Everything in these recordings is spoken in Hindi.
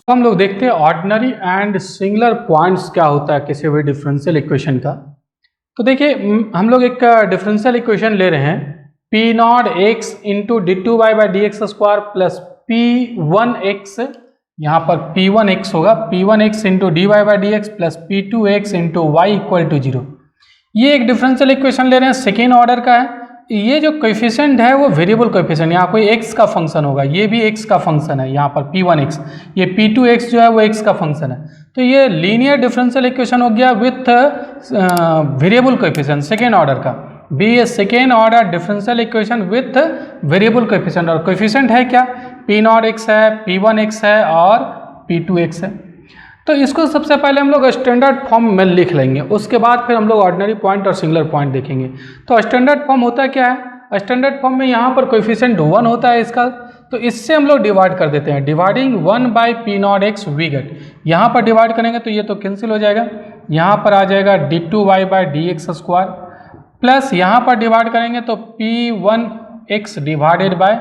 हम लोग देखते हैं ऑर्डिनरी एंड सिंगुलर पॉइंट्स क्या होता है किसी भी डिफरेंशियल इक्वेशन का। तो देखिए हम लोग एक डिफरेंशियल इक्वेशन ले रहे हैं P naught X into D two Y by D x square plus P one X, यहाँ पर पी वन एक्स होगा, P one X into D Y by D x plus P two X into Y equal to zero. ये एक डिफरेंशियल इक्वेशन ले रहे हैं, सेकेंड ऑर्डर का है। ये जो कोएफिशिएंट है वो वेरिएबल कोएफिशिएंट, यहाँ कोई x का फंक्शन होगा, ये भी x का फंक्शन है, यहाँ पर p1x, ये p2x जो है वो x का फंक्शन है। तो ये लीनियर डिफरेंशियल इक्वेशन हो गया with variable coefficient, second order का। Be a second order differential equation with variable coefficient, और कोएफिशिएंट है क्या, p0x है, p1x है और p2x है। तो इसको सबसे पहले हम लोग स्टैंडर्ड फॉर्म में लिख लेंगे, उसके बाद फिर हम लोग ऑर्डिनरी पॉइंट और सिंगुलर पॉइंट देखेंगे। तो स्टैंडर्ड फॉर्म होता क्या है, स्टैंडर्ड फॉर्म में यहाँ पर कोएफिशिएंट 1 होता है इसका, तो इससे हम लोग डिवाइड कर देते हैं, dividing 1 by P naught X we get. यहाँ पर डिवाइड करेंगे तो ये तो कैंसिल हो जाएगा, यहाँ पर आ जाएगा d two Y by D x square, plus यहाँ पर डिवाइड करेंगे तो p one x divided by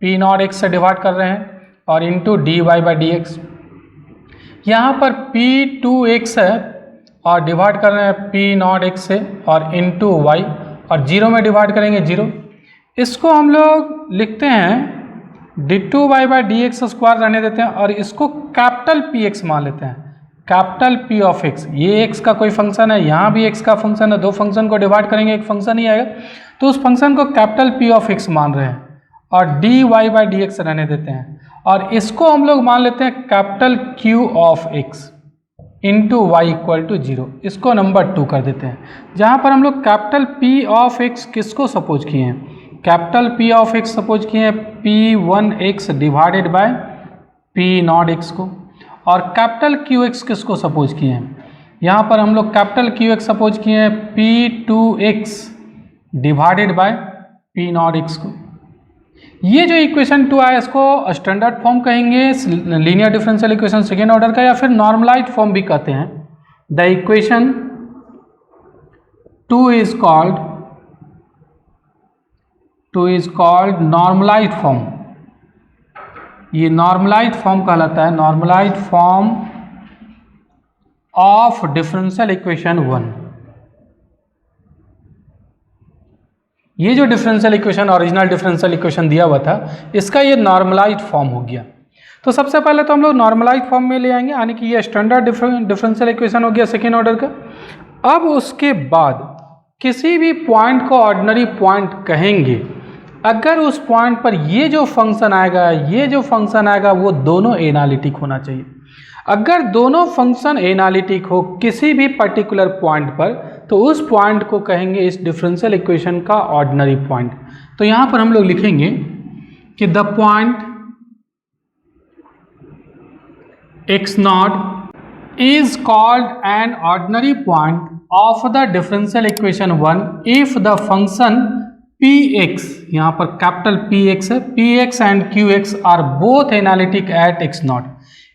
p naught x से डिवाइड कर रहे हैं और into D Y by D x. यहाँ पर p2x है और डिवाइड कर रहे हैं p0x से और इंटू वाई, और जीरो में डिवाइड करेंगे जीरो। इसको हम लोग लिखते हैं d two Y by D x square रहने देते हैं और इसको कैपिटल px मान लेते हैं, कैपिटल p ऑफ x। ये x का कोई फंक्शन है, यहाँ भी x का फंक्शन है, दो फंक्शन को डिवाइड करेंगे एक फंक्शन ही आएगा, तो उस फंक्शन को कैपिटल p ऑफ x मान रहे हैं और d Y by D x रहने देते हैं, और इसको हम लोग मान लेते हैं capital Q of x into Y equal to zero. इसको नंबर 2 कर देते हैं, जहाँ पर हम लोग कैपिटल P ऑफ x किसको सपोज किए हैं, capital P of x suppose किए हैं P1x डिवाइडेड बाय P0x को, और कैपिटल QX किसको सपोज किए हैं, यहाँ पर हम लोग कैपिटल QX सपोज किए हैं P2x डिवाइडेड बाय P0x को। ये जो इक्वेशन 2 आया इसको स्टैंडर्ड फॉर्म कहेंगे, linear differential equation second order का, या फिर नॉर्मलाइज्ड फॉर्म भी कहते हैं। The equation 2 is called normalised form. ये नॉर्मलाइज्ड फॉर्म कहलाता है, normalised form of differential equation 1। ये जो differential equation original differential equation दिया हुआ था, इसका ये नॉर्मलाइज्ड फॉर्म हो गया। तो सबसे पहले तो हम लोग नॉर्मलाइज्ड फॉर्म में ले आएंगे, यानी कि ये स्टैंडर्ड डिफरेंशियल इक्वेशन हो गया सेकेंड ऑर्डर का। अब उसके बाद किसी भी पॉइंट को ऑर्डिनरी पॉइंट कहेंगे अगर उस पॉइंट पर ये जो फंक्शन आएगा, ये जो फंक्शन आएगा वो दोनों एनालिटिक होना चाहिए। अगर दोनों फंक्शन एनालिटिक हो किसी भी पर्टिकुलर पॉइंट पर, तो उस पॉइंट को कहेंगे इस डिफरेंशियल इक्वेशन का ऑर्डिनरी पॉइंट। तो यहाँ पर हम लोग लिखेंगे कि the point x naught is called an ordinary point of the differential equation 1 if the function px, यहाँ पर कैपिटल px है, px and qx are both analytic at x naught.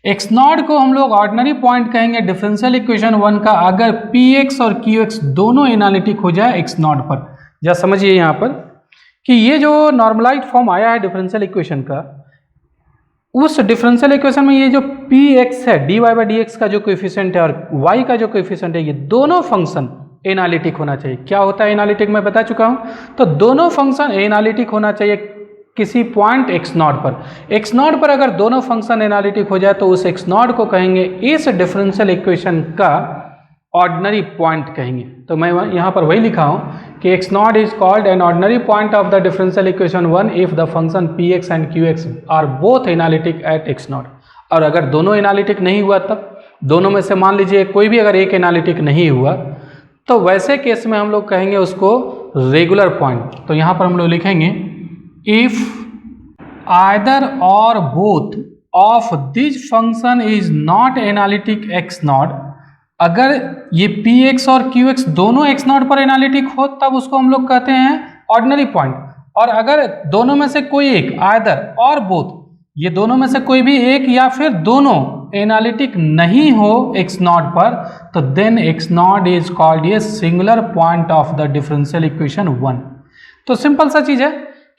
x naught को हम लोग ऑर्डिनरी पॉइंट कहेंगे डिफरेंशियल इक्वेशन 1 का अगर px और qx दोनों एनालिटिक हो जाए x नॉट पर। जरा समझिए यहाँ पर कि ये जो नॉर्मलाइज्ड फॉर्म आया है डिफरेंशियल इक्वेशन का, उस डिफरेंशियल इक्वेशन में ये जो px है, dy बाई डी एक्स का जो कोएफिशिएंट है और y का जो कोएफिशिएंट है, ये दोनों फंक्शन एनालिटिक होना चाहिए। क्या होता है एनालिटिक, मैं बता चुका हूँ। तो दोनों फंक्शन एनालिटिक होना चाहिए किसी पॉइंट x नॉट पर। x नॉट पर अगर दोनों फंक्शन एनालिटिक हो जाए तो उस x नॉट को कहेंगे इस डिफरेंशियल इक्वेशन का ऑर्डिनरी पॉइंट कहेंगे। तो मैं यहाँ पर वही लिखा हूँ कि x naught is called an ordinary point of the differential equation 1 if the function px and qx are both analytic at x naught. और अगर दोनों एनालिटिक नहीं हुआ, तब दोनों में से मान लीजिए कोई भी अगर एक एनालिटिक नहीं हुआ, तो वैसे केस में हम लोग कहेंगे उसको रेगुलर पॉइंट। तो यहाँ पर हम लोग लिखेंगे इफ आइदर और both of this function is not analytic x not, अगर ये px और qx दोनों x नॉट पर एनालिटिक हो तब उसको हम लोग कहते हैं ऑर्डिनरी पॉइंट। और अगर दोनों में से कोई एक, आइदर और बोथ, ये दोनों में से कोई भी एक या फिर दोनों एनालिटिक नहीं हो x नॉट पर, तो then x naught is called a singular point of the differential equation 1। तो सिंपल सा चीज है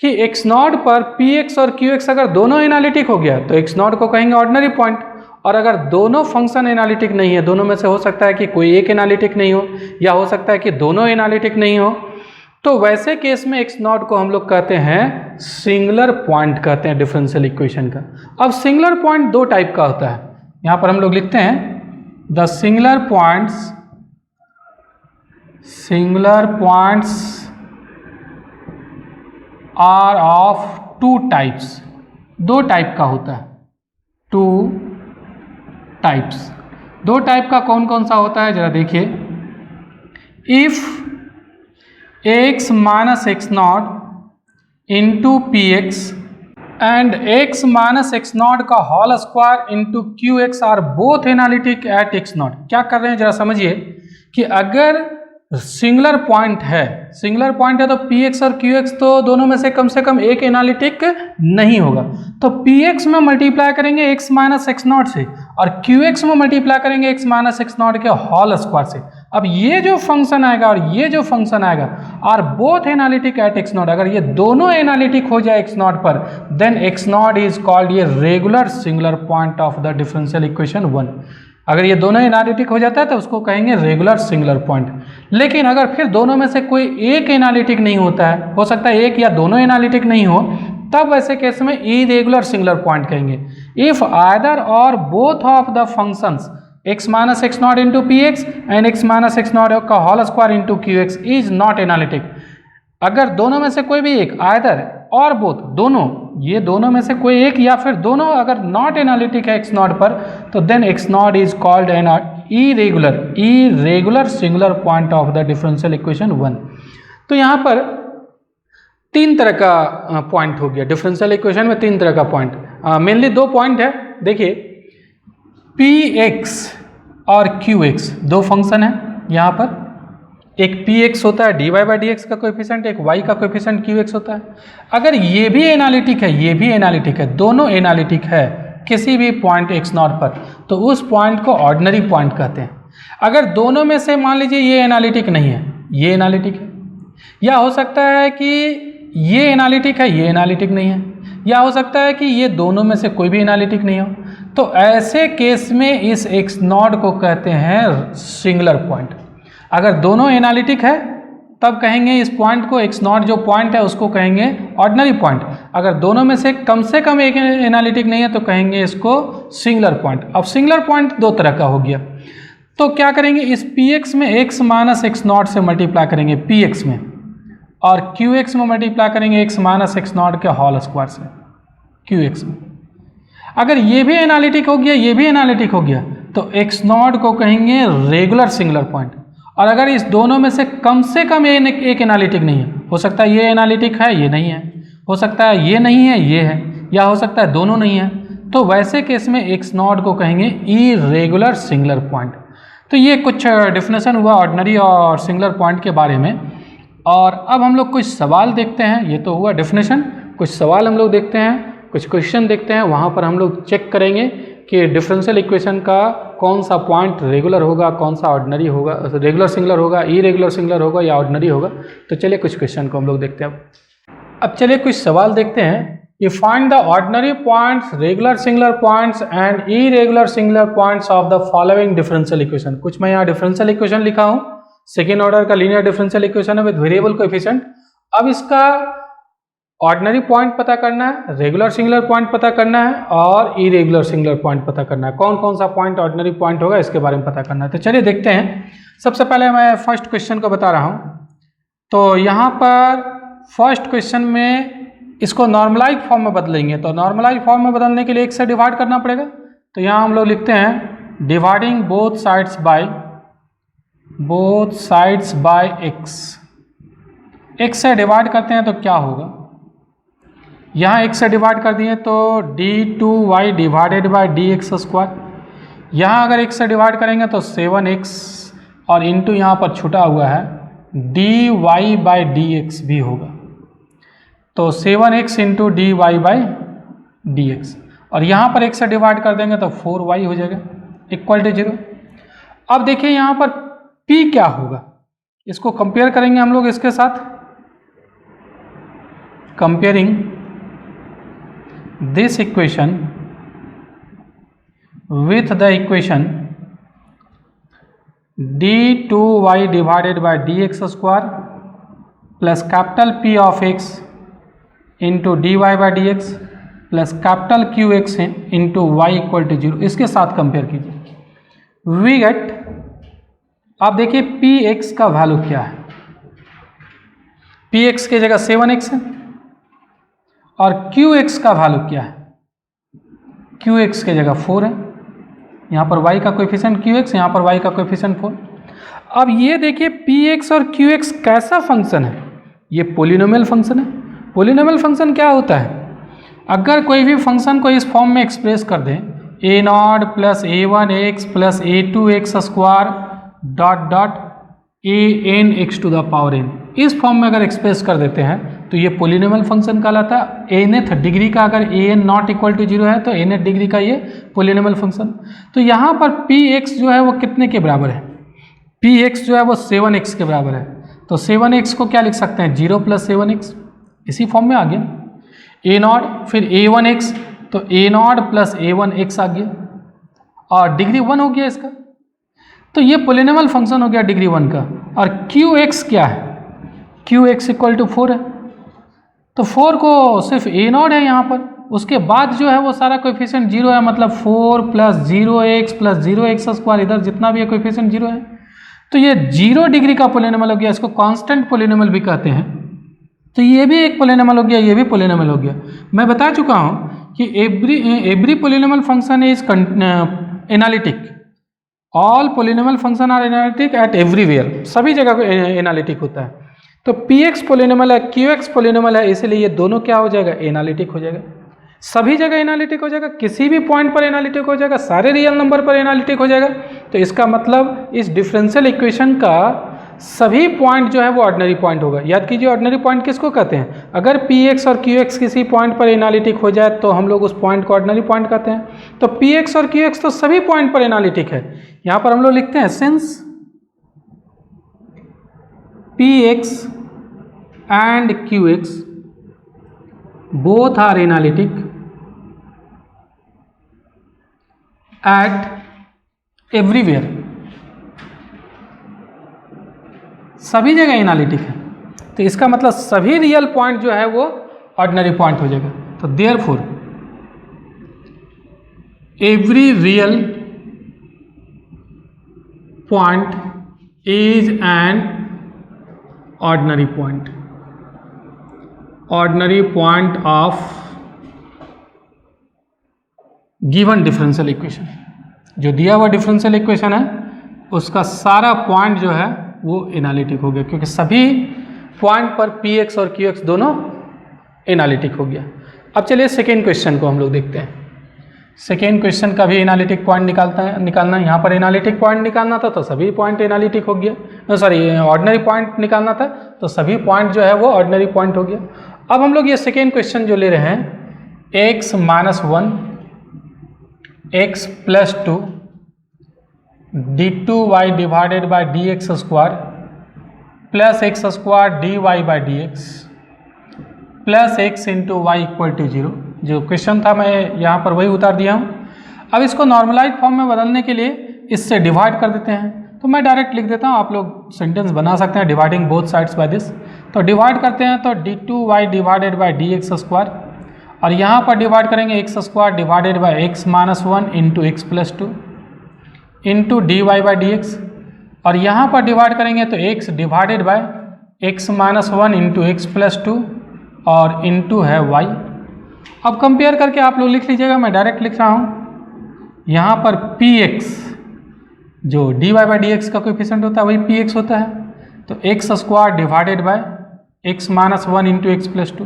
कि x नॉट पर px और qx अगर दोनों एनालिटिक हो गया तो x नॉट को कहेंगे ऑर्डिनरी पॉइंट, और अगर दोनों फंक्शन एनालिटिक नहीं है, दोनों में से हो सकता है कि कोई एक एनालिटिक नहीं हो या हो सकता है कि दोनों एनालिटिक नहीं हो, तो वैसे केस में एक्स नॉट को हम लोग कहते हैं सिंगुलर पॉइंट कहते हैं डिफरेंशियल इक्वेशन का। अब सिंगुलर पॉइंट दो टाइप का होता है, यहाँ पर हम लोग लिखते हैं the singular points are of two types, दो टाइप का होता है, टू टाइप्स। दो टाइप का कौन कौन सा होता है जरा देखिए, if x minus x not into P x and x minus x not का whole square into Q x are both analytic at x not. क्या कर रहे हैं जरा समझिए कि अगर सिंगुलर पॉइंट है तो पी एक्स और क्यू एक्स तो दोनों में से कम एक एनालिटिक नहीं होगा, तो पी एक्स में मल्टीप्लाई करेंगे एक्स माइनस एक्स नॉट से और क्यू एक्स में मल्टीप्लाई करेंगे एक्स माइनस एक्स नॉट के होल स्क्वायर से। अब ये जो फंक्शन आएगा और ये जो फंक्शन आएगा are both analytic at x not, अगर ये दोनों एनालिटिक हो जाए एक्स नॉट पर, then x not is called ये regular singular point of the differential equation 1। अगर ये दोनों एनालिटिक हो जाता है तो उसको कहेंगे रेगुलर सिंगुलर पॉइंट। लेकिन अगर फिर दोनों में से कोई एक एनालिटिक नहीं होता है, हो सकता है एक या दोनों एनालिटिक नहीं हो, तब वैसे केस में इरेगुलर सिंगुलर पॉइंट कहेंगे। इफ आइदर और both of the functions x minus x not into P x and x minus x not का whole square into Q x is not analytic, अगर दोनों में से कोई भी एक, आइदर और बोथ, दोनों, ये दोनों में से कोई एक या फिर दोनों अगर नॉट एनालिटिक है एक्स नॉट पर, तो then x not is called an irregular singular point of the differential equation 1। तो यहाँ पर तीन तरह का पॉइंट हो गया डिफरेंशियल इक्वेशन में, तीन तरह का पॉइंट, मेनली दो पॉइंट है। देखिए पी एक्स और क्यू एक्स दो फंक्शन है यहाँ पर, एक पी एक्स होता है d Y by D x का कोएफिशिएंट, एक वाई का कोएफिशिएंट क्यू एक्स होता है। अगर ये भी एनालिटिक है, ये भी एनालिटिक है, दोनों एनालिटिक है किसी भी पॉइंट एक्स नॉट पर, तो उस पॉइंट को ऑर्डिनरी पॉइंट कहते हैं। अगर दोनों में से मान लीजिए ये एनालिटिक नहीं है, ये एनालिटिक है, या हो सकता है कि ये एनालिटिक है, ये एनालिटिक नहीं है, या हो सकता है कि ये दोनों में से कोई भी एनालिटिक नहीं हो, तो ऐसे केस में इस एक्स नॉट को कहते हैं सिंगुलर पॉइंट। अगर दोनों एनालिटिक है तब कहेंगे इस पॉइंट को, एक्स नॉट जो पॉइंट है उसको कहेंगे ऑर्डिनरी पॉइंट। अगर दोनों में से कम एक एनालिटिक नहीं है तो कहेंगे इसको सिंगुलर पॉइंट। अब सिंगुलर पॉइंट दो तरह का हो गया, तो क्या करेंगे, इस पी एक्स में एक्स माइनस एक्स नॉट से मल्टीप्लाई करेंगे पी एक्स में, और क्यू एक्स में मल्टीप्लाई करेंगे एक्स माइनस एक्स नॉट के होल स्क्वायर से क्यू एक्स में। अगर ये भी एनालिटिक हो गया, ये भी एनालिटिक हो गया, तो एक्स नॉट को कहेंगे रेगुलर सिंगुलर पॉइंट। और अगर इस दोनों में से कम एक एनालिटिक नहीं है, हो सकता है ये एनालिटिक है, ये नहीं है, हो सकता है ये नहीं है, ये है, या हो सकता है दोनों नहीं है, तो वैसे केस में एक्स नॉट को कहेंगे इरेगुलर सिंगुलर पॉइंट। तो ये कुछ डेफिनेशन हुआ ऑर्डिनरी और सिंगुलर पॉइंट के बारे में। और अब हम लोग कुछ सवाल देखते हैं, ये तो हुआ डेफिनेशन, कुछ सवाल हम लोग देखते हैं, कुछ क्वेश्चन देखते हैं, वहाँ पर हम लोग चेक करेंगे कि डिफरेंशियल इक्वेशन का कौन सा पॉइंट रेगुलर होगा, कौन सा ऑर्डिनरी होगा, रेगुलर सिंगुलर होगा, इरेगुलर सिंगुलर होगा या ऑर्डिनरी होगा। तो चलिए कुछ क्वेश्चन को हम लोग देखते हैं। अब चलिए कुछ सवाल देखते हैं। You find the ordinary points, regular singular points and irregular singular points of the following differential equation। कुछ मैं यहाँ डिफरेंशियल इक्वेशन लिखा हूँ, सेकेंड ऑर्डर का लीनियर डिफरेंशियल इक्वेशन है विद वेरिएबल कोएफिशिएंट। अब इसका ऑर्डिनरी पॉइंट पता करना है, रेगुलर सिंगुलर पॉइंट पता करना है और इरेगुलर सिंगुलर पॉइंट पता करना है। कौन कौन सा पॉइंट ऑर्डिनरी पॉइंट होगा इसके बारे में पता करना है। तो चलिए देखते हैं। सबसे पहले मैं फर्स्ट क्वेश्चन को बता रहा हूँ। तो यहाँ पर फर्स्ट क्वेश्चन में इसको नॉर्मलाइज फॉर्म में बदलेंगे, तो नॉर्मलाइज फॉर्म में बदलने के लिए एक से डिवाइड करना पड़ेगा। तो यहाँ हम लोग लिखते हैं dividing both sides bye x से डिवाइड करते हैं तो क्या होगा, यहाँ x से डिवाइड कर दिए तो d2y divided by dx square. यहाँ अगर x से डिवाइड करेंगे तो 7x और इंटू यहाँ पर छुटा हुआ है dy बाई dx भी होगा, तो 7x into dy by dx। और यहाँ पर x से डिवाइड कर देंगे तो 4y हो जाएगा इक्वल टू 0। अब देखिए यहाँ पर p क्या होगा, इसको कंपेयर करेंगे हम लोग इसके साथ। Comparing this equation with the equation d2y divided by dx square plus capital P of x into dy by D x plus capital q x into Y equal to 0, इसके साथ कंपेयर कीजिए। वी गेट, आप देखिए पी एक्स का वैल्यू क्या है। पी एक्स की जगह 7x है और क्यू एक्स का वैल्यू क्या है, क्यू एक्स की जगह 4 है। यहाँ पर y का कोएफिशिएंट क्यू एक्स, यहाँ पर y का कोएफिशिएंट 4। अब ये देखिए पी एक्स और क्यू एक्स कैसा फंक्शन है, ये पोलिनोमियल फंक्शन है। पोलिनोमियल फंक्शन क्या होता है, अगर कोई भी फंक्शन को इस फॉर्म में एक्सप्रेस कर दें a not plus a one x plus a two x square dot dot a n x to the power n, इस फॉर्म में अगर एक्सप्रेस कर देते हैं तो ये पोलिनोमियल फंक्शन कहलाता है। एनथ डिग्री का अगर A N not equal to 0 है तो एनथ डिग्री का ये पोलिनोमियल फंक्शन। तो यहाँ पर पी एक्स जो है वो कितने के बराबर है, पी एक्स जो है वो 7x के बराबर है। तो 7x को क्या लिख सकते हैं, 0 प्लस 7x, इसी फॉर्म में आ गया। ए नॉट फिर ए वन एक्स, तो a not plus a one x आ गया और डिग्री 1 हो गया इसका। तो ये पोलिनोमियल फंक्शन हो गया डिग्री 1 का। और क्यू एक्स क्या है, क्यू एक्स इक्वल टू 4 है। तो 4 को सिर्फ ए नॉट है यहाँ पर, उसके बाद जो है वो सारा कोएफिशिएंट 0 है, मतलब 4 plus 0x plus 0x square, इधर जितना भी है कोएफिशिएंट 0 है। तो ये 0 डिग्री का पोलिनोमियल हो गया, इसको कांस्टेंट पोलिनोमियल भी कहते हैं। तो ये भी एक पोलिनोमियल हो गया, ये भी पोलिनोमियल हो गया। मैं बता चुका हूँ कि every polynomial function is analytic, all polynomial function are analytic at everywhere, सभी जगह एनालिटिक होता है। तो पी एक्स पोलिनोमियल है, क्यू एक्स पोलिनोमियल है, इसलिए ये दोनों क्या हो जाएगा, एनालिटिक हो जाएगा। सभी जगह एनालिटिक हो जाएगा, किसी भी पॉइंट पर एनालिटिक हो जाएगा, सारे रियल नंबर पर एनालिटिक हो जाएगा। तो इसका मतलब इस डिफरेंशियल इक्वेशन का सभी पॉइंट जो है वो ऑर्डिनरी पॉइंट होगा। याद कीजिए ऑर्डिनरी पॉइंट किसको कहते हैं, अगर पी एक्स और क्यू एक्स किसी पॉइंट पर एनालिटिक हो जाए तो हम लोग उस पॉइंट को ऑर्डिनरी पॉइंट कहते हैं। तो पी एक्स और क्यू एक्स तो सभी पॉइंट पर एनालिटिक है। यहाँ पर हम लोग लिखते हैं since p x and q x both are analytic at everywhere, सभी जगह एनालिटिक है। तो इसका मतलब सभी रियल पॉइंट जो है वो ऑर्डिनरी पॉइंट हो जाएगा। तो therefore every real point is an ordinary point, ordinary point of given differential equation. जो दिया हुआ डिफरेंशियल इक्वेशन है उसका सारा पॉइंट जो है वो एनालिटिक हो गया, क्योंकि सभी पॉइंट पर पी एक्स और क्यू एक्स दोनों एनालिटिक हो गया। अब चलिए सेकेंड क्वेश्चन को हम लोग देखते हैं। सेकेंड क्वेश्चन का भी एनालिटिक पॉइंट निकालना है। यहाँ पर एनालिटिक पॉइंट निकालना था तो सभी पॉइंट एनालिटिक हो गया, सॉरी ऑर्डिनरी पॉइंट निकालना था तो सभी पॉइंट जो है वो ऑर्डिनरी पॉइंट हो गया। अब हम लोग ये सेकेंड क्वेश्चन जो ले रहे हैं, x minus 1 x plus 2 d2y divided by D x square plus x square d Y by D x plus x into Y equal to 0, जो क्वेश्चन था मैं यहाँ पर वही उतार दिया हूँ। अब इसको नॉर्मलाइज फॉर्म में बदलने के लिए इससे डिवाइड कर देते हैं। तो मैं डायरेक्ट लिख देता हूँ, आप लोग सेंटेंस बना सकते हैं dividing both sides by this. तो डिवाइड करते हैं तो d2y divided by D x square, और यहाँ पर डिवाइड करेंगे x square divided by x minus 1 into x plus 2 into D Y by D x, और यहाँ पर डिवाइड करेंगे तो x divided by x minus 1 into x plus 2 और इंटू है y। अब कंपेयर करके आप लोग लिख लीजिएगा, मैं डायरेक्ट लिख रहा हूँ। यहाँ पर px जो d Y by D x का कोएफिशिएंट होता है वही px होता है, तो x square divided by x minus 1 into x plus 2,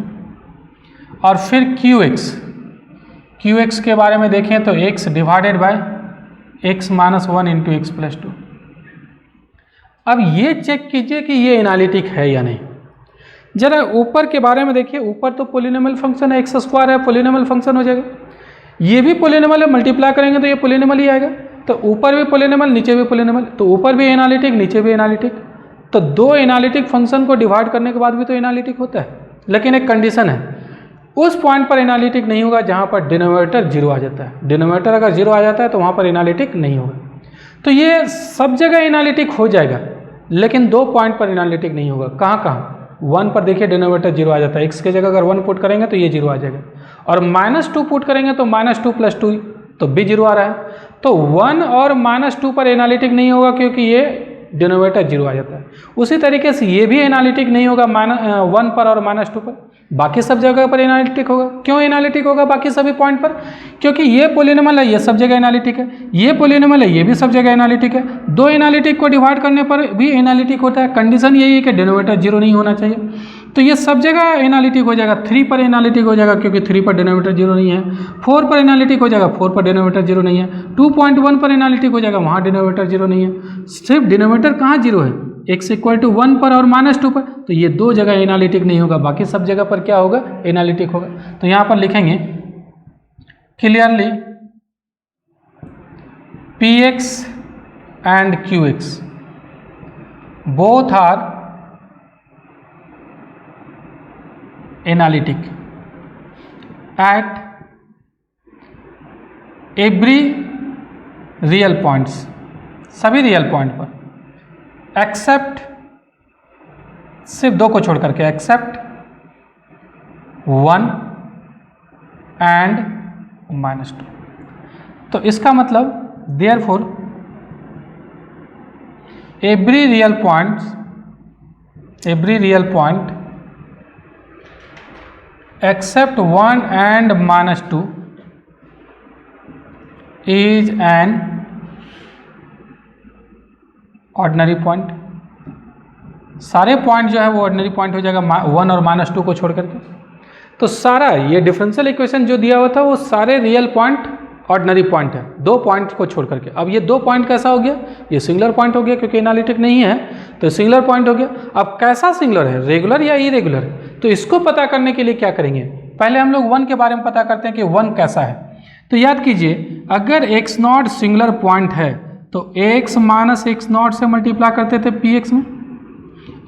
और फिर qx के बारे में देखें तो x divided by x minus 1 into x plus 2। अब ये चेक कीजिए कि ये एनालिटिक है या नहीं। जरा ऊपर के बारे में देखिए, ऊपर तो पोलिनोमियल फंक्शन है, एक्स स्क्वायर है, पोलिनोमियल फंक्शन हो जाएगा। ये भी पोलिनोमियल है, मल्टीप्लाई करेंगे तो ये पोलिनोमियल ही आएगा। तो ऊपर भी पोलिनोमियल नीचे भी पोलिनोमियल, तो ऊपर भी एनालिटिक नीचे भी एनालिटिक। तो दो एनालिटिक फंक्शन को डिवाइड करने के बाद भी तो एनालिटिक होता है, लेकिन एक कंडीशन है, उस पॉइंट पर एनालिटिक नहीं होगा जहाँ पर डिनोमिनेटर जीरो आ जाता है। डिनोमिनेटर अगर जीरो आ जाता है तो वहाँ पर एनालिटिक नहीं होगा। तो ये सब जगह एनालिटिक हो जाएगा, लेकिन 2 पॉइंट पर एनालिटिक नहीं होगा। कहाँ कहाँ? 1 पर देखिए डिनोमिनेटर जीरो आ जाता है, x के जगह अगर 1 पुट करेंगे तो ये जीरो आ जाएगा, और -2 पुट करेंगे तो -2 + 2 तो भी जीरो आ रहा है। तो 1 और -2 पर एनालिटिक नहीं होगा क्योंकि ये डिनोमिनेटर जीरो आ जाता है। उसी तरीके से ये भी एनालिटिक नहीं होगा 1 पर और -2 पर, बाकी सब जगह पर एनालिटिक होगा। क्यों एनालिटिक होगा बाकी सभी पॉइंट पर? क्योंकि ये पॉलिनोमियल है, ये सब जगह एनालिटिक है, ये पॉलिनोमियल है, ये भी सब जगह एनालिटिक है। 2 एनालिटिक को डिवाइड करने पर भी एनालिटिक होता है। कंडीशन यही है कि डिनोमिनेटर जीरो नहीं होना चाहिए, तो ये सब जगह एनालिटिक हो जाएगा। 3 पर एनालिटिक हो जाएगा क्योंकि 3 पर डिनोमिनेटर जीरो नहीं है। 4 पर एनालिटिक हो जाएगा, 4 पर डिनोमिनेटर जीरो नहीं है। 2.1 पर एनालिटिक हो जाएगा, वहाँ डिनोमिनेटर जीरो नहीं है। सिर्फ डिनोमिनेटर कहाँ जीरो है? x = 1 पर और -2 पर, तो ये 2 जगह एनालिटिक नहीं होगा, बाकी सब जगह पर क्या होगा? एनालिटिक होगा। तो यहाँ पर लिखेंगे clearly px and qx both are analytic at every real points, सभी रियल पॉइंट पर, एक्सेप्ट सिर्फ 2 को छोड़ करके, एक्सेप्ट 1 and -2। तो इसका मतलब therefore every real point accept 1 and -2 is an ordinary point. सारे पॉइंट जो है वो ऑर्डिनरी पॉइंट हो जाएगा 1 और -2 को छोड़ करके। तो सारा ये डिफरेंशियल इक्वेशन जो दिया हुआ था वो सारे रियल पॉइंट ऑर्डिनरी पॉइंट है, 2 पॉइंट को छोड़ करके। अब ये 2 पॉइंट कैसा हो गया? ये सिंगुलर पॉइंट हो गया क्योंकि एनालिटिक नहीं है, तो सिंगुलर पॉइंट हो गया। अब कैसा सिंगुलर है, रेगुलर या इरेगुलर है? तो इसको पता करने के लिए क्या करेंगे? पहले हम लोग 1 के बारे में पता करते हैं कि 1 कैसा है। तो याद कीजिए, अगर x0 सिंगुलर पॉइंट है तो x - x0 से मल्टीप्लाई करते थे px में,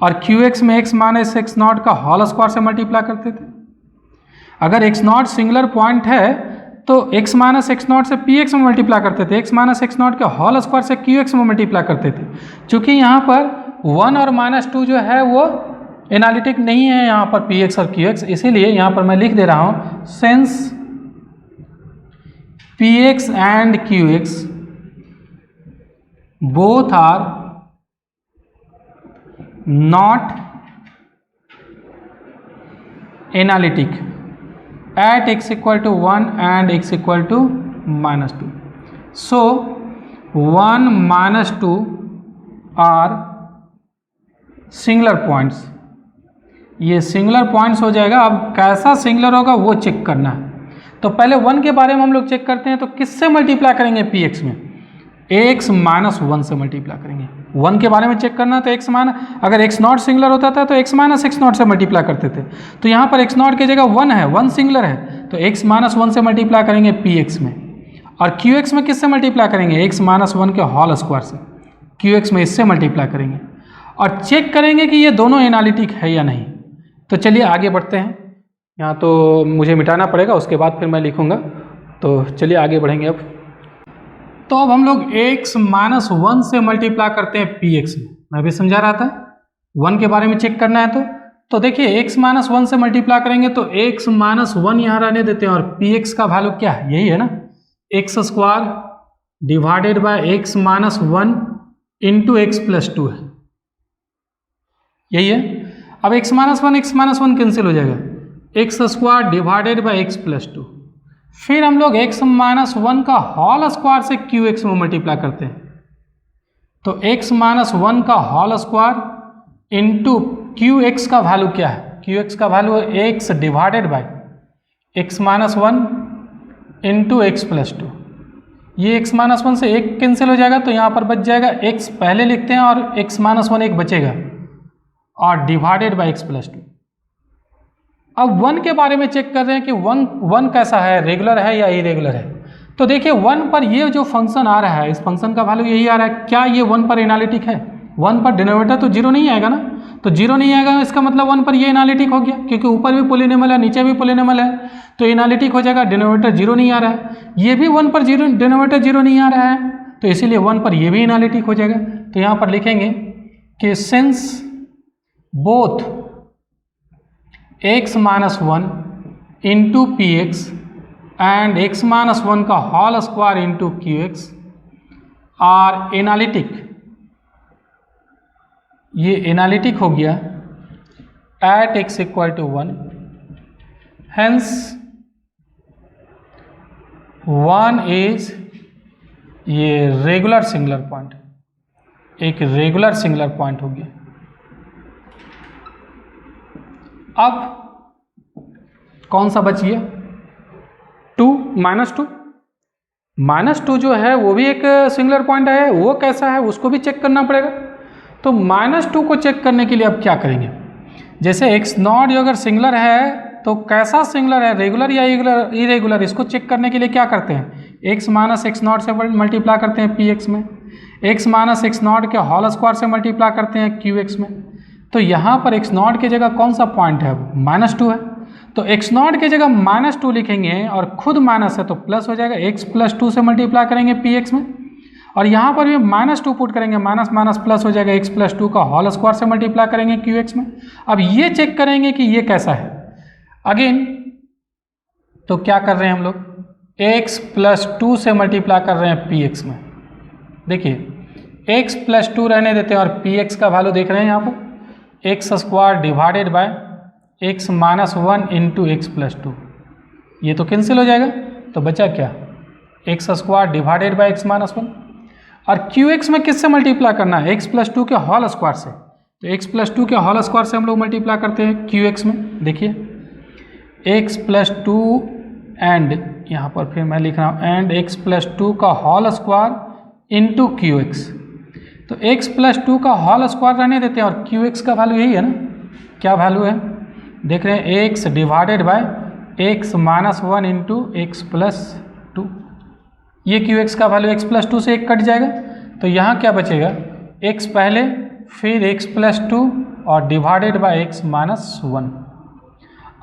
और qx में x - x0 का होल स्क्वायर से मल्टीप्लाई करते थे। अगर x0 सिंगुलर पॉइंट है तो x - x0 से px में मल्टीप्लाई करते थे, x - x0 के होल स्क्वायर से qx में मल्टीप्लाई करते थे। चूँकि यहाँ पर 1 और -2 जो है वो एनालिटिक नहीं है यहाँ पर px और qx, इसीलिए यहाँ पर मैं लिख दे रहा हूँ since px and qx both are not analytic at x = 1 and x = -2. So 1 - 2 are singular points. ये सिंगुलर पॉइंट्स हो जाएगा। अब कैसा सिंगुलर होगा वो चेक करना है। तो पहले 1 के बारे में हम लोग चेक करते हैं। तो किससे मल्टीप्लाई करेंगे px में? x - 1 से मल्टीप्लाई करेंगे। 1 के बारे में चेक करना है तो अगर x0 सिंगुलर होता था तो x - x0 से मल्टीप्लाई करते थे। तो यहाँ पर x0 की जगह 1 है, 1 सिंगुलर है, तो x - 1 से मल्टीप्लाई करेंगे px में। और qx में किससे मल्टीप्लाई करेंगे? x - 1 के होल स्क्वायर से, qx में इससे मल्टीप्लाई करेंगे और चेक करेंगे कि ये दोनों एनालिटिक है या नहीं। तो चलिए आगे बढ़ते हैं। यहाँ तो मुझे मिटाना पड़ेगा, उसके बाद फिर मैं लिखूँगा। तो चलिए आगे बढ़ेंगे अब। तो अब हम लोग x - 1 से मल्टीप्लाई करते हैं px में। मैं भी समझा रहा था 1 के बारे में चेक करना है। तो देखिए x - 1 से मल्टीप्लाई करेंगे तो x - 1 यहाँ रहने देते हैं, और px का वैल्यू क्या है? यही है ना, x² divided by x - 1 into x + 2 है, यही है। अब x - 1 कैंसिल हो जाएगा, x² डिवाइडेड बाय x + 2। फिर हम लोग x - 1 का होल स्क्वायर से qx में मल्टीप्लाई करते हैं। तो x - 1 का होल स्क्वायर इंटू qx का वैल्यू क्या है? qx का वैल्यू है x divided by x - 1 into x + 2। ये x - 1 से 1 कैंसिल हो जाएगा, तो यहाँ पर बच जाएगा x पहले लिखते हैं और x - 1 एक बचेगा, और डिवाइडेड बाय x + 2। अब 1 के बारे में चेक कर रहे हैं कि 1 कैसा है, रेगुलर है या इरेगुलर है। तो देखिए 1 पर ये जो फंक्शन आ रहा है, इस फंक्शन का वैल्यू यही आ रहा है। क्या ये 1 पर एनालिटिक है? 1 पर डिनोमिनेटर तो जीरो नहीं आएगा ना, तो 0 नहीं आएगा, इसका मतलब 1 पर ये एनालिटिक हो गया, क्योंकि ऊपर भी पॉलिनोमियल है नीचे भी पॉलिनोमियल है, तो एनालिटिक हो जाएगा। डिनोमिनेटर 0 नहीं आ रहा है, ये भी 1 पर डिनोमिनेटर 0 नहीं आ रहा है, तो इसीलिए 1 पर ये भी एनालिटिक हो जाएगा। तो यहाँ पर लिखेंगे कि since both x minus 1 into P x and x minus 1 का whole square into Q x are analytic, ये एनालिटिक हो गया at x equal to 1, hence 1 is ये रेगुलर सिंगुलर पॉइंट, एक रेगुलर सिंगुलर पॉइंट हो गया। अब कौन सा बच गया? 2 -2, -2 जो है वो भी एक सिंगुलर पॉइंट है, वो कैसा है उसको भी चेक करना पड़ेगा। तो -2 को चेक करने के लिए अब क्या करेंगे? जैसे x0 अगर सिंगुलर है तो कैसा सिंगुलर है, रेगुलर या इरेगुलर, इसको चेक करने के लिए क्या करते हैं? x माइनस x0 से मल्टीप्लाई करते हैं px में, x माइनस x0 के होल स्क्वायर से मल्टीप्लाई करते हैं qx में। तो यहाँ पर x0 की जगह कौन सा पॉइंट है? -2 है, तो x0 की जगह -2 लिखेंगे और खुद माइनस है तो प्लस हो जाएगा, x प्लस 2 से मल्टीप्लाई करेंगे px में, और यहाँ पर भी -2 पुट करेंगे, माइनस माइनस प्लस हो जाएगा, x प्लस 2 का होल स्क्वायर से मल्टीप्लाई करेंगे qx में। अब ये चेक करेंगे कि ये कैसा है। अगेन तो क्या कर रहे हैं हम लोग? x प्लस 2 से मल्टीप्लाई कर रहे हैं px में। देखिए x प्लस 2 रहने देते हैं और px का वैल्यू देख रहे हैं यहाँ पर, x square divided by x minus 1 into x plus 2, ये तो कैंसिल हो जाएगा, तो बचा क्या? X square divided by x minus 1, और qx में किससे मल्टीप्लाई करना है? x प्लस 2 के होल स्क्वायर से, तो x प्लस 2 के होल स्क्वायर से हम लोग मल्टीप्लाई करते हैं qx में। देखिए x प्लस 2 एंड यहाँ पर फिर मैं लिख रहा हूँ एंड x प्लस 2 का होल स्क्वायर इंटू qx, तो x प्लस 2 का होल स्क्वायर रहने देते हैं और qx का वैल्यू यही है ना, क्या वैल्यू है देख रहे हैं? x divided by x minus 1 into x plus 2, ये qx का वैल्यू x प्लस 2 से 1 कट जाएगा, तो यहाँ क्या बचेगा? x पहले फिर x प्लस 2 और डिवाइडेड बाय x माइनस 1।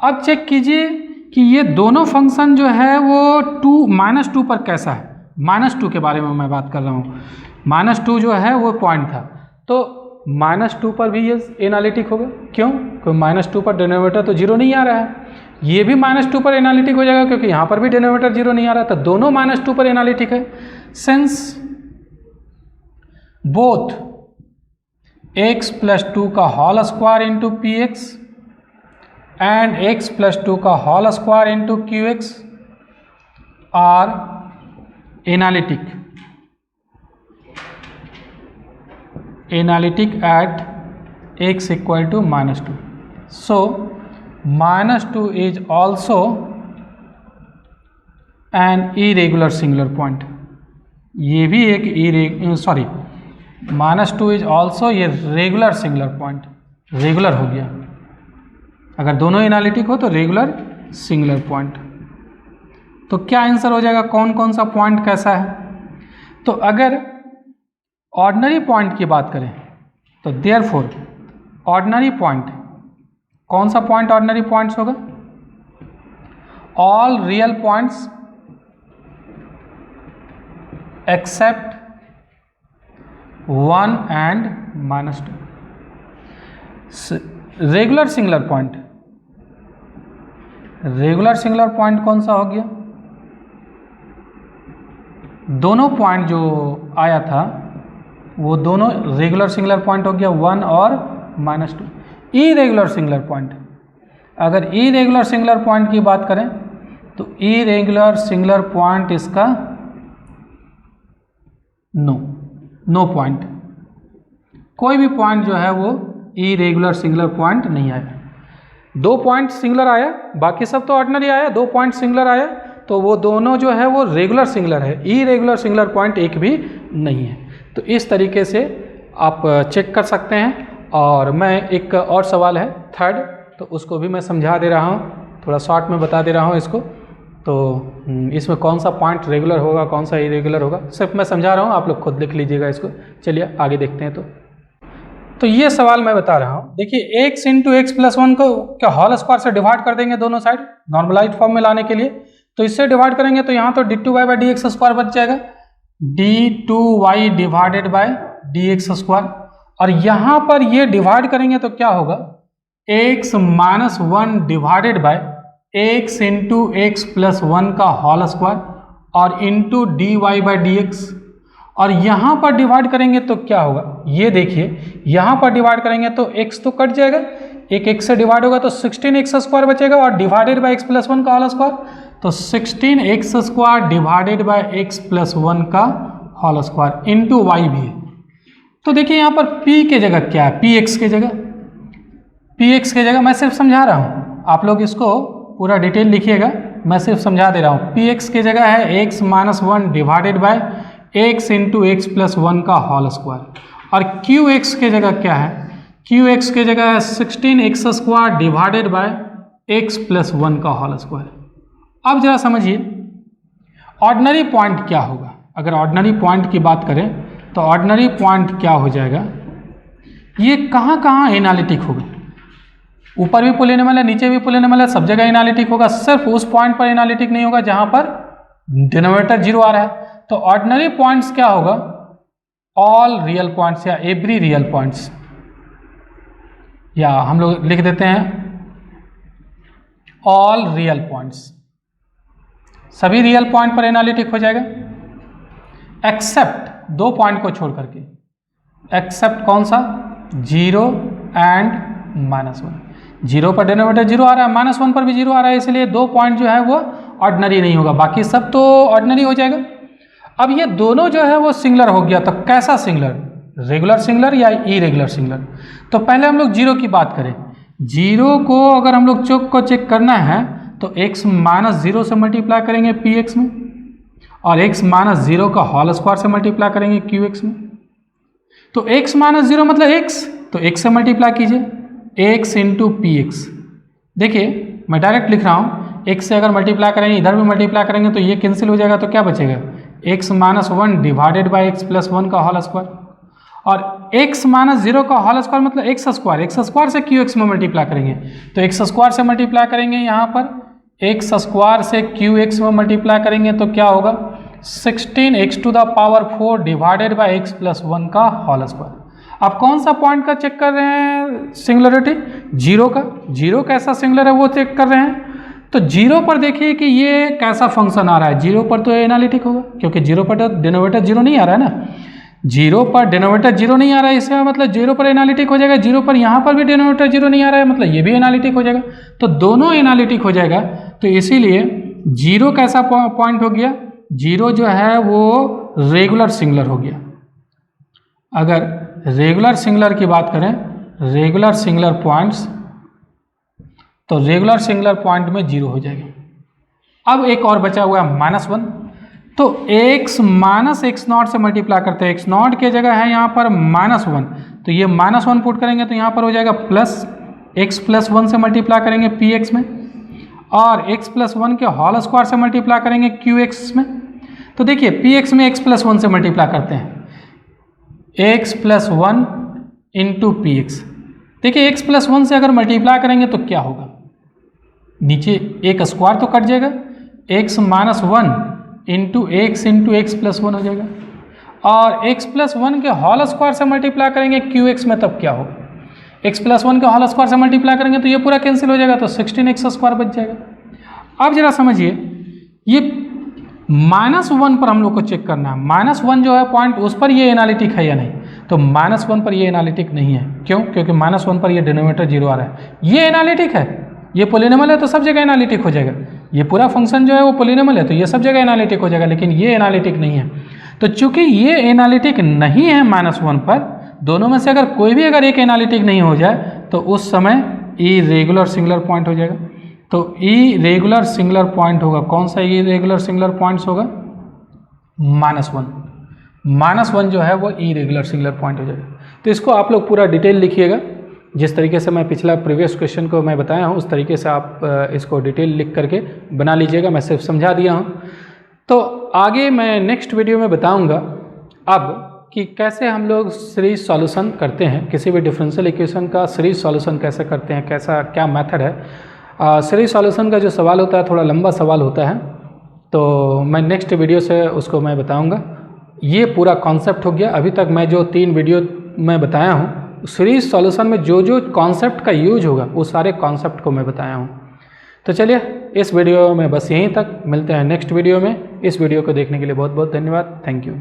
अब चेक कीजिए कि ये दोनों फंक्शन जो है वो -2 पर कैसा है। -2 के बारे में मैं बात कर रहा हूँ, -2 जो है वो पॉइंट था, तो -2 पर भी ये एनालिटिक होगा। क्यों? क्योंकि -2 पर डिनोमिनेटर तो 0 नहीं आ रहा है, ये भी -2 पर एनालिटिक हो जाएगा क्योंकि यहाँ पर भी डिनोमिनेटर 0 नहीं आ रहा, तो दोनों -2 पर एनालिटिक है। सिंस बोथ x प्लस 2 का whole square into P x and x plus 2 का whole square into Q x are analytic, at x equal to -2. So -2 is also an irregular singular point. ये भी एक -2 इज ऑल्सो ये रेगुलर सिंगुलर पॉइंट, रेगुलर हो गया। अगर दोनों एनालिटिक हो तो रेगुलर सिंगुलर पॉइंट। तो क्या आंसर हो जाएगा? कौन कौन सा पॉइंट कैसा है? तो अगर ऑर्डिनरी पॉइंट की बात करें तो देयरफॉर ऑर्डिनरी पॉइंट, कौन सा पॉइंट ऑर्डिनरी पॉइंट्स होगा? All real points accept 1 and -2। Regular singular point, regular singular point कौन सा हो गया? दोनों पॉइंट जो आया था वो दोनों रेगुलर सिंगुलर पॉइंट हो गया, 1 और -2। इरेगुलर सिंगुलर पॉइंट, अगर इरेगुलर सिंगुलर पॉइंट की बात करें तो इरेगुलर सिंगुलर पॉइंट इसका नो पॉइंट, कोई भी पॉइंट जो है वो इरेगुलर सिंगुलर पॉइंट नहीं आया। 2 पॉइंट सिंगुलर आया, बाकी सब तो ऑर्डिनरी आया, 2 पॉइंट सिंगुलर आया, तो वो दोनों जो है वो रेगुलर सिंगुलर है, इरेगुलर सिंगुलर पॉइंट एक भी नहीं है। तो इस तरीके से आप चेक कर सकते हैं। और मैं एक और सवाल है थर्ड, तो उसको भी मैं समझा दे रहा हूँ, थोड़ा शॉर्ट में बता दे रहा हूँ इसको। तो इसमें कौन सा पॉइंट रेगुलर होगा, कौन सा इरेगुलर होगा, सिर्फ मैं समझा रहा हूँ, आप लोग खुद लिख लीजिएगा इसको। चलिए आगे देखते हैं। तो तो ये सवाल मैं बता रहा हूँ। देखिए x into x plus one को क्या होल स्क्वायर से डिवाइड कर देंगे दोनों साइड नॉर्मलाइज फॉर्म में लाने के लिए। तो इससे डिवाइड करेंगे तो यहाँ तो d2y by D x square बच जाएगा, d2y divided bye D x square. और यहाँ पर ये डिवाइड करेंगे तो क्या होगा, x minus one divided by x into x plus one का होल स्क्वायर और into D Y by D x. और यहाँ पर डिवाइड करेंगे तो क्या होगा, ये देखिए यहाँ पर डिवाइड करेंगे तो x तो कट जाएगा, एक x से डिवाइड होगा तो 16x स्क्वायर बचेगा और divided by x plus one का होल स्क्वायर, तो 16x square divided by x plus one का होल स्क्वायर इंटू वाई भी है। तो देखिए यहाँ पर p के जगह क्या है, px के जगह, px के जगह मैं सिर्फ समझा रहा हूँ, आप लोग इसको पूरा डिटेल लिखिएगा, मैं सिर्फ समझा दे रहा हूँ। px के जगह है x minus one divided by x into x plus one का होल स्क्वायर। और qx के जगह क्या है, qx के जगह है 16x square divided by x plus one का होल स्क्वायर। अब जरा समझिए ऑर्डिनरी पॉइंट क्या होगा। अगर ऑर्डिनरी पॉइंट की बात करें तो ऑर्डिनरी पॉइंट क्या हो जाएगा, ये कहाँ कहाँ एनालिटिक होगा, ऊपर भी पॉलिनोमियल है नीचे भी पॉलिनोमियल है, सब जगह एनालिटिक होगा, सिर्फ उस पॉइंट पर एनालिटिक नहीं होगा जहां पर डिनोमिनेटर जीरो आ रहा है। तो ऑर्डिनरी पॉइंट्स क्या होगा, ऑल रियल पॉइंट्स या एवरी रियल पॉइंट्स, या हम लोग लिख देते हैं ऑल रियल पॉइंट्स, सभी रियल पॉइंट पर एनालिटिक हो जाएगा एक्सेप्ट दो पॉइंट को छोड़ करके, एक्सेप्ट कौन सा, zero and minus one. Zero पर डिनोमिनेटर जीरो आ रहा है, माइनस वन पर भी जीरो आ रहा है, इसलिए दो पॉइंट जो है वो ऑर्डिनरी नहीं होगा, बाकी सब तो ऑर्डिनरी हो जाएगा। अब ये दोनों जो है वो सिंगुलर हो गया, तो कैसा सिंगुलर, रेगुलर सिंगुलर या इरेगुलर सिंगुलर। तो पहले हम लोग जीरो की बात करें, जीरो को अगर हम लोग चेक करना है तो x माइनस जीरो से मल्टीप्लाई करेंगे px में, और x माइनस जीरो का होल स्क्वायर से मल्टीप्लाई करेंगे qx में। तो x माइनस जीरो मतलब x, तो x से मल्टीप्लाई कीजिए, x इंटू पी एक्स। देखिए मैं डायरेक्ट लिख रहा हूँ, x से अगर मल्टीप्लाई करेंगे इधर भी मल्टीप्लाई करेंगे तो ये कैंसिल हो जाएगा, तो क्या बचेगा, x minus one divided by x plus one का होल स्क्वायर। और x माइनस जीरो का होल स्क्वायर मतलब एक्स स्क्वायर से क्यू एक्स में मल्टीप्लाई करेंगे, तो एक्स स्क्वायर से मल्टीप्लाई करेंगे, यहाँ पर एक्स स्क्वायर से क्यू एक्स में मल्टीप्लाई करेंगे तो क्या होगा, 16x to the power 4 divided by x plus one का होल स्क्वायर। आप कौन सा पॉइंट का चेक कर रहे हैं सिंगुलरिटी, जीरो का, जीरो कैसा सिंगुलर है वो चेक कर रहे हैं। तो जीरो पर देखिए कि ये कैसा फंक्शन आ रहा है, जीरो पर तो एनालिटिक होगा क्योंकि जीरो पर तो डिनोमिनेटर जीरो नहीं आ रहा है ना, जीरो पर डिनोमिनेटर जीरो नहीं आ रहा है, इसका मतलब जीरो पर एनालिटिक हो जाएगा, जीरो पर यहाँ पर भी डिनोमिनेटर जीरो नहीं आ रहा है मतलब ये भी एनालिटिक हो जाएगा, तो दोनों एनालिटिक हो जाएगा। तो इसीलिए जीरो कैसा पॉइंट हो गया, जीरो जो है वो रेगुलर सिंगुलर हो गया। अगर रेगुलर सिंगुलर की बात करें, रेगुलर सिंगुलर पॉइंट्स, तो रेगुलर सिंगुलर पॉइंट में जीरो हो जाएगा। अब एक और बचा हुआ है माइनस वन, तो x माइनस एक्स नॉट से मल्टीप्लाई करते हैं, एक्स नॉट के जगह है यहाँ पर माइनस वन, तो ये माइनस वन पुट करेंगे तो यहाँ पर हो जाएगा प्लस एक्स प्लस वन से मल्टीप्लाई करेंगे पी एक्स में, और x प्लस वन के होल स्क्वायर से मल्टीप्लाई करेंगे क्यू एक्स में। तो देखिए पी एक्स में x प्लस वन से मल्टीप्लाई करते हैं, x plus one into P x. देखिए x प्लस वन से अगर मल्टीप्लाई करेंगे तो क्या होगा, नीचे एक स्क्वायर तो कट जाएगा, x minus one into x plus one हो जाएगा, और x प्लस वन के होल स्क्वायर से मल्टीप्लाई करेंगे क्यू एक्स में, तब क्या होगा, x प्लस वन के होल स्क्वायर से मल्टीप्लाई करेंगे तो ये पूरा कैंसिल हो जाएगा, तो 16x स्क्वायर बच जाएगा। अब जरा समझिए, ये माइनस वन पर हम लोग को चेक करना है, माइनस वन जो है पॉइंट, उस पर ये एनालिटिक है या नहीं, तो माइनस वन पर ये एनालिटिक नहीं है, क्यों, क्योंकि माइनस वन पर ये डिनोमिनेटर जीरो आ रहा है, ये एनालिटिक है, ये पॉलिनोमियल है तो सब जगह एनालिटिक हो जाएगा, ये पूरा फंक्शन जो है वो पॉलिनोमियल है तो ये सब जगह एनालिटिक हो जाएगा, लेकिन ये एनालिटिक नहीं है। तो चूंकि ये एनालिटिक नहीं है माइनस वन पर, दोनों में से अगर कोई भी अगर एक एनालिटिक नहीं हो जाए तो उस समय इरेगुलर सिंगुलर पॉइंट हो जाएगा। तो इरेगुलर सिंगुलर पॉइंट होगा, कौन सा इरेगुलर सिंगुलर पॉइंट्स होगा, माइनस वन, माइनस वन जो है वो इरेगुलर सिंगुलर पॉइंट हो जाएगा। तो इसको आप लोग पूरा डिटेल लिखिएगा, जिस तरीके से मैं पिछला प्रीवियस क्वेश्चन को मैं बताया हूँ उस तरीके से आप इसको डिटेल लिख करके बना लीजिएगा, मैं सिर्फ समझा दिया हूँ। तो आगे मैं नेक्स्ट वीडियो में बताऊँगा अब कि कैसे हम लोग सीरीज सॉल्यूशन करते हैं, किसी भी डिफरेंशियल इक्वेशन का सीरीज सॉल्यूशन कैसे करते हैं, कैसा क्या मेथड है। सीरीज सॉल्यूशन का जो सवाल होता है थोड़ा लंबा सवाल होता है, तो मैं नेक्स्ट वीडियो से उसको मैं बताऊंगा। ये पूरा कॉन्सेप्ट हो गया। अभी तक मैं जो 3 वीडियो मैं बताया हूँ, सीरीज सॉल्यूशन में जो जो कॉन्सेप्ट का यूज होगा वो सारे कॉन्सेप्ट को मैं बताया हूँ। तो चलिए इस वीडियो में बस यहीं तक, मिलते हैं नेक्स्ट वीडियो में। इस वीडियो को देखने के लिए बहुत बहुत धन्यवाद। Thank you.